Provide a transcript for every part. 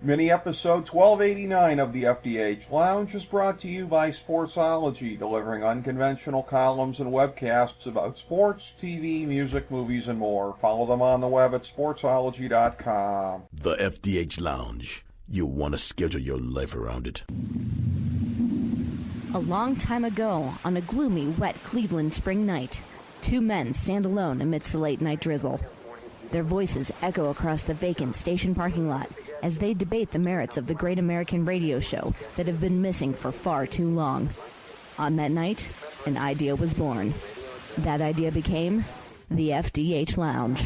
Mini episode 1289 of the FDH Lounge is brought to you by Sportsology, delivering unconventional columns and webcasts about sports, TV, music, movies, and more. Follow them on the web at sportsology.com. The FDH Lounge. You'll want to schedule your life around it. A long time ago, on a gloomy, wet Cleveland spring night, two men stand alone amidst the late-night drizzle. Their voices echo across the vacant station parking lot as they debate the merits of the great American radio show that have been missing for far too long. On that night, an idea was born. That idea became the FDH Lounge.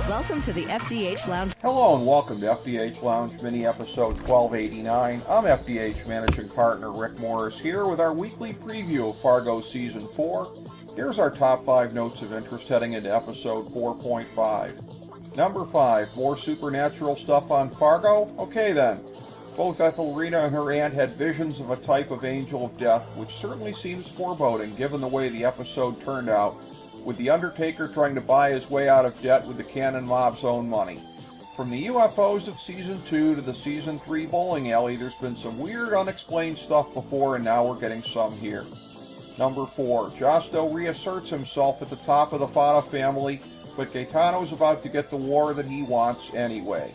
Welcome to the FDH Lounge. Hello and welcome to FDH Lounge mini episode 1289. I'm FDH managing partner Rick Morris here with our weekly preview of Fargo Season 4. Here's our top 5 notes of interest heading into episode 4.5. Number 5, more supernatural stuff on Fargo? Okay then. Both Ethelreda and her aunt had visions of a type of angel of death, which certainly seems foreboding given the way the episode turned out, with the Undertaker trying to buy his way out of debt with the Cannon Mob's own money. From the UFOs of Season 2 to the Season 3 bowling alley, there's been some weird, unexplained stuff before, and now we're getting some here. Number 4, Josto reasserts himself at the top of the Fata family, but Gaetano's about to get the war that he wants anyway.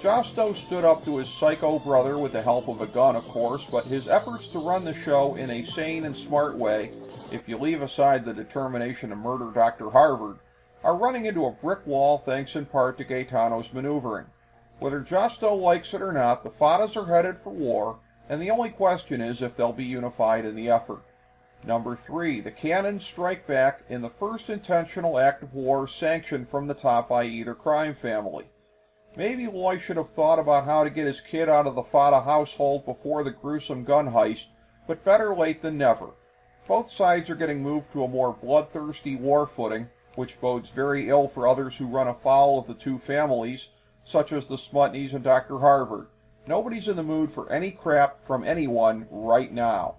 Josto stood up to his psycho brother with the help of a gun, of course, but his efforts to run the show in a sane and smart way, if you leave aside the determination to murder Dr. Harvard, are running into a brick wall thanks in part to Gaetano's maneuvering. Whether Josto likes it or not, the Fatas are headed for war, and the only question is if they'll be unified in the effort. Number 3, the Cannons strike back in the first intentional act of war sanctioned from the top by either crime family. Maybe Loy should have thought about how to get his kid out of the Fata household before the gruesome gun heist, but better late than never. Both sides are getting moved to a more bloodthirsty war footing, which bodes very ill for others who run afoul of the two families, such as the Smutneys and Dr. Harvard. Nobody's in the mood for any crap from anyone right now.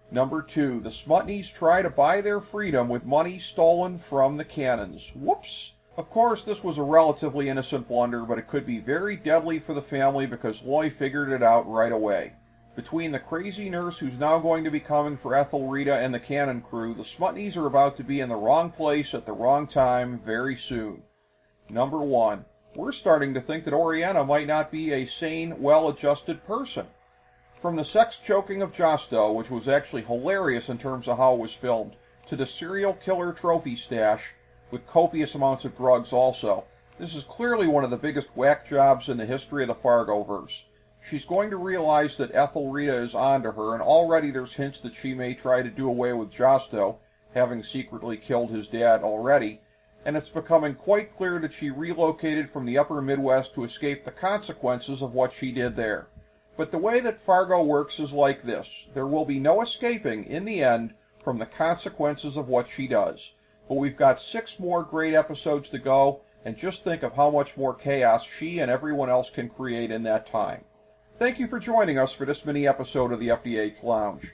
Number 2, the Smutneys try to buy their freedom with money stolen from the Cannons. Whoops! Of course, this was a relatively innocent blunder, but it could be very deadly for the family because Loy figured it out right away. Between the crazy nurse who's now going to be coming for Ethelreda and the Cannon crew, the Smutneys are about to be in the wrong place at the wrong time very soon. Number 1, we're starting to think that Oriana might not be a sane, well-adjusted person. From the sex choking of Josto, which was actually hilarious in terms of how it was filmed, to the serial killer trophy stash, with copious amounts of drugs also, this is clearly one of the biggest whack jobs in the history of the Fargo-verse. She's going to realize that Ethelreda is onto her, and already there's hints that she may try to do away with Josto, having secretly killed his dad already, and it's becoming quite clear that she relocated from the upper Midwest to escape the consequences of what she did there. But the way that Fargo works is like this. There will be no escaping, in the end, from the consequences of what she does. But we've got 6 more great episodes to go, and just think of how much more chaos she and everyone else can create in that time. Thank you for joining us for this mini episode of the FDH Lounge.